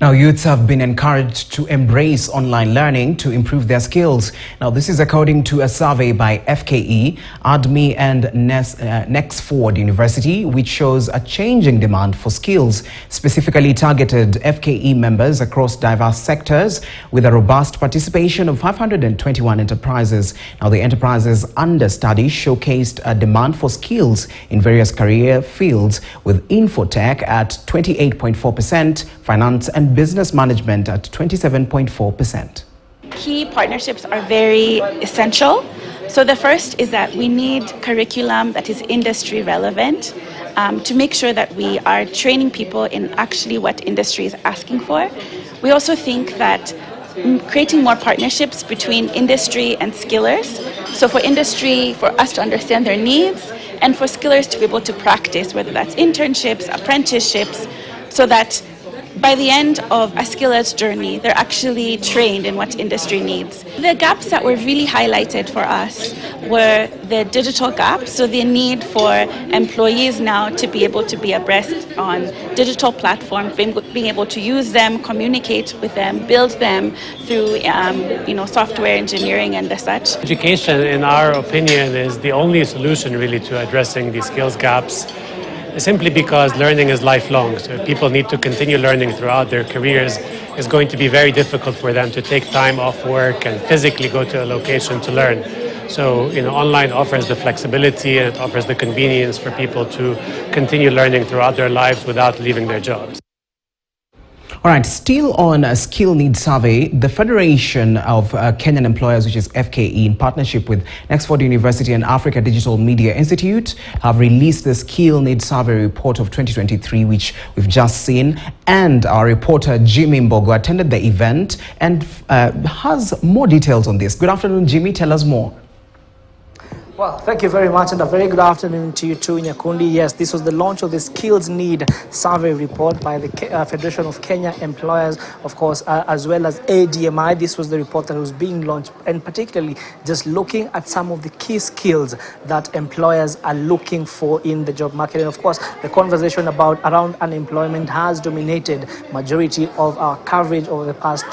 Now, youths have been encouraged to embrace online learning to improve their skills. Now, this is according to a survey by FKE, ADMI and Nexford University, which shows a changing demand for skills, specifically targeted FKE members across diverse sectors, with a robust participation of 521 enterprises. Now, the enterprises under study showcased a demand for skills in various career fields, with infotech at 28.4%, finance and business management at 27.4%. Key partnerships are very essential. So the first is that we need curriculum that is industry relevant to make sure that we are training people in actually what industry is asking for. We also think that creating more partnerships between industry and skillers. So for industry, for us to understand their needs, and for skillers to be able to practice, whether that's internships, apprenticeships, so that by the end of a skiller's journey, they're actually trained in what industry needs. The gaps that were really highlighted for us were the digital gap, so the need for employees now to be able to be abreast on digital platforms, being able to use them, communicate with them, build them through software engineering and the such. Education, in our opinion, is the only solution really to addressing these skills gaps, simply because learning is lifelong. So if people need to continue learning throughout their careers, it's going to be very difficult for them to take time off work and physically go to a location to learn. So, online offers the flexibility and it offers the convenience for people to continue learning throughout their lives without leaving their jobs. All right, still on a skill needs survey, the Federation of Kenyan Employers, which is FKE, in partnership with Nexford University and Africa Digital Media Institute, have released the skill needs survey report of 2023, which we've just seen. And our reporter, Jimmy Mbogo, attended the event and has more details on this. Good afternoon, Jimmy. Tell us more. Well, thank you very much, and a very good afternoon to you too, Nyakundi. Yes, this was the launch of the Skills Need Survey Report by the Federation of Kenya Employers, of course, as well as ADMI. This was the report that was being launched, and particularly just looking at some of the key skills that employers are looking for in the job market. And of course, the conversation around unemployment has dominated majority of our coverage over the past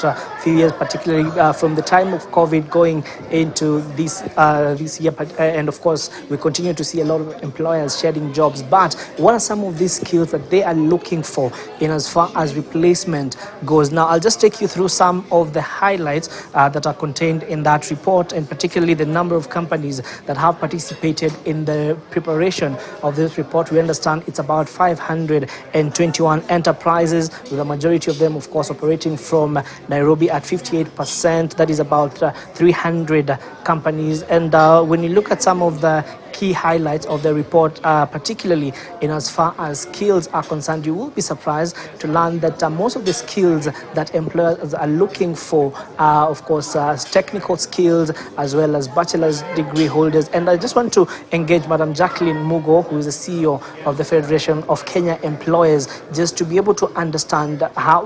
few years, particularly from the time of COVID going into this year. And of course, we continue to see a lot of employers shedding jobs. But what are some of these skills that they are looking for in as far as replacement goes? Now, I'll just take you through some of the highlights that are contained in that report, and particularly the number of companies that have participated in the preparation of this report. We understand it's about 521 enterprises, with a majority of them, of course, operating from Nairobi at 58%. That is about 300 companies. And when you look at some of the key highlights of the report, particularly in as far as skills are concerned, you will be surprised to learn that most of the skills that employers are looking for are, of course, technical skills as well as bachelor's degree holders. And I just want to engage Madam Jacqueline Mugo, who is the CEO of the Federation of Kenya Employers, just to be able to understand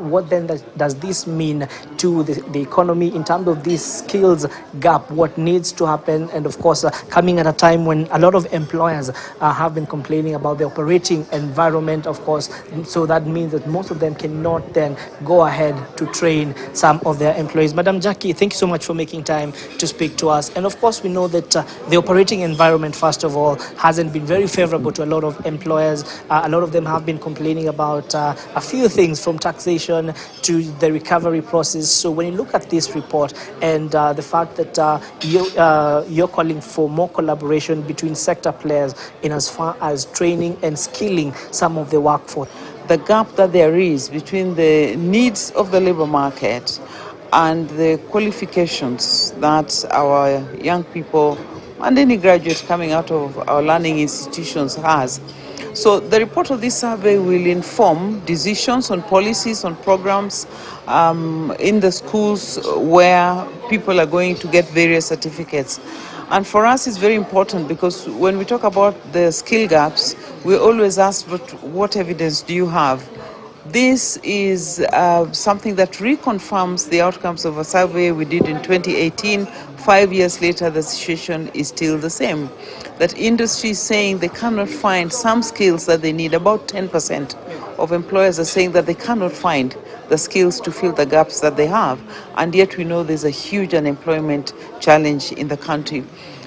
what then does this mean to the economy in terms of this skills gap, what needs to happen, and of course, coming at a time when a lot of employers have been complaining about the operating environment, of course. So that means that most of them cannot then go ahead to train some of their employees. Madam Jackie, thank you so much for making time to speak to us. And of course, we know that the operating environment, first of all, hasn't been very favorable to a lot of employers. A lot of them have been complaining about a few things, from taxation to the recovery process. So when you look at this report and the fact that you're calling for more collaboration between sector players in as far as training and skilling some of the workforce. The gap that there is between the needs of the labor market and the qualifications that our young people and any graduates coming out of our learning institutions has. So the report of this survey will inform decisions on policies, on programs in the schools where people are going to get various certificates. And for us, it's very important, because when we talk about the skill gaps, we always ask, but what evidence do you have? This is something that reconfirms the outcomes of a survey we did in 2018. 5 years later, the situation is still the same. That industry is saying they cannot find some skills that they need, about 10% of employers are saying that they cannot find the skills to fill the gaps that they have, and yet we know there's a huge unemployment challenge in the country.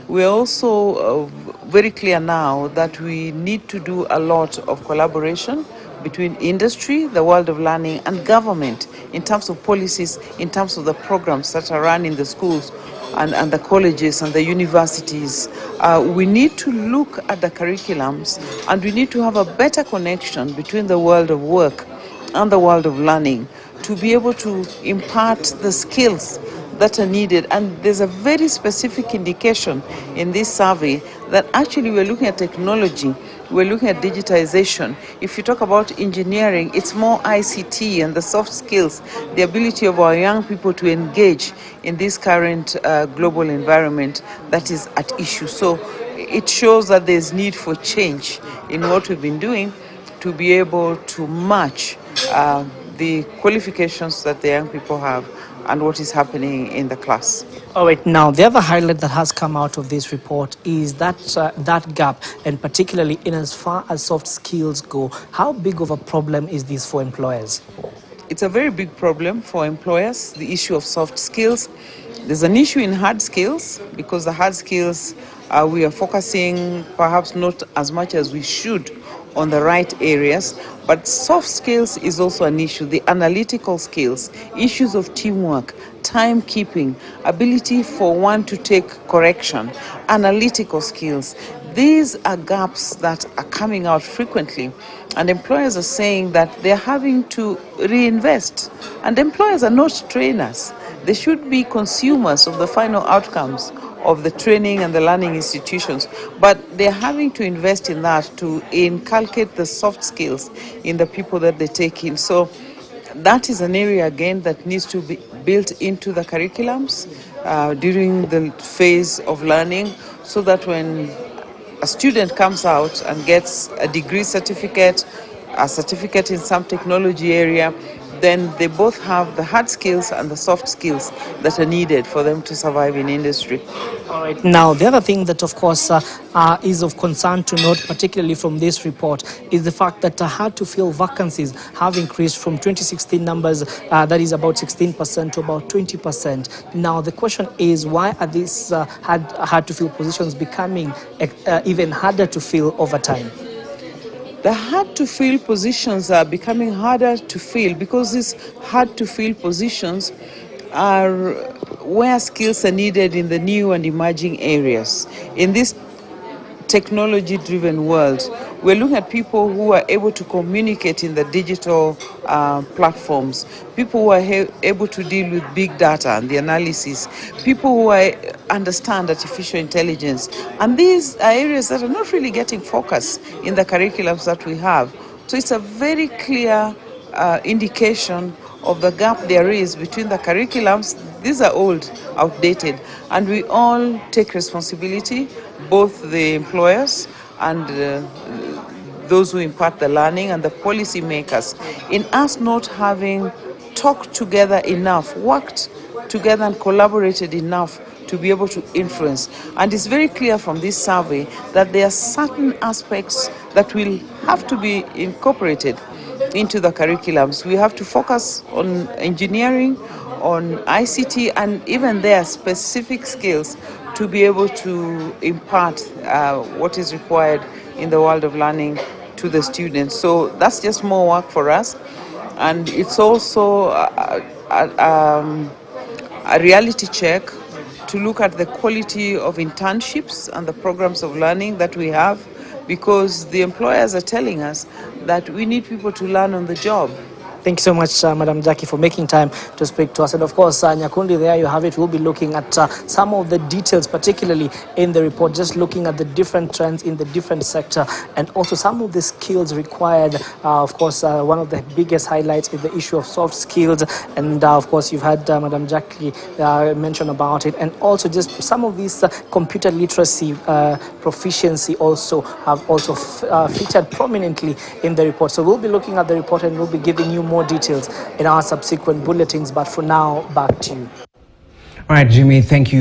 We're also very clear now that we need to do a lot of collaboration between industry, the world of learning, and government in terms of policies, in terms of the programs that are run in the schools and the colleges and the universities. We need to look at the curriculums, and we need to have a better connection between the world of work and the world of learning to be able to impart the skills that are needed. And there's a very specific indication in this survey that actually we're looking at technology, we're looking at digitization. If you talk about engineering, it's more ICT and the soft skills, the ability of our young people to engage in this current global environment that is at issue. So it shows that there's need for change in what we've been doing to be able to match the qualifications that the young people have and what is happening in the class. All right, now the other highlight that has come out of this report is that that gap, and particularly in as far as soft skills go. How big of a problem is this for employers? It's a very big problem for employers, the issue of soft skills. There's an issue in hard skills, because the hard skills we are focusing perhaps not as much as we should on the right areas, but soft skills is also an issue. The analytical skills, issues of teamwork, timekeeping, ability for one to take correction, analytical skills. These are gaps that are coming out frequently, and employers are saying that they're having to reinvest. And employers are not trainers. They should be consumers of the final outcomes of the training and the learning institutions, but they're having to invest in that to inculcate the soft skills in the people that they take in. So that is an area again that needs to be built into the curriculums during the phase of learning, so that when a student comes out and gets a degree certificate, a certificate in some technology area, then they both have the hard skills and the soft skills that are needed for them to survive in industry. All right. Now, the other thing that, of course, is of concern to note, particularly from this report, is the fact that hard-to-fill vacancies have increased from 2016 numbers, that is about 16% to about 20%. Now, the question is, why are these hard-to-fill positions becoming even harder to fill over time? The hard-to-fill positions are becoming harder to fill because these hard-to-fill positions are where skills are needed in the new and emerging areas. In this technology-driven world, we're looking at people who are able to communicate in the digital platforms, people who are able to deal with big data and the analysis, people who understand artificial intelligence. And these are areas that are not really getting focus in the curriculums that we have. So it's a very clear indication of the gap there is between the curriculums. These are old, outdated, and we all take responsibility, both the employers and those who impart the learning and the policy makers, in us not having talked together enough, worked together and collaborated enough to be able to influence. And it's very clear from this survey that there are certain aspects that will have to be incorporated into the curriculums. We have to focus on engineering, on ICT, and even their specific skills to be able to impart what is required in the world of learning to the students. So that's just more work for us. And it's also a reality check to look at the quality of internships and the programs of learning that we have, because the employers are telling us that we need people to learn on the job. Thank you so much, Madam Jackie, for making time to speak to us. And of course, Nyakundi, there you have it. We'll be looking at some of the details, particularly in the report, just looking at the different trends in the different sector, and also some of the skills required. Of course, one of the biggest highlights is the issue of soft skills. And of course, you've had Madam Jackie mention about it. And also just some of these computer literacy proficiency also have also featured prominently in the report. So we'll be looking at the report and we'll be giving you more details in our subsequent bulletins, but for now, back to you. All right, Jimmy, thank you.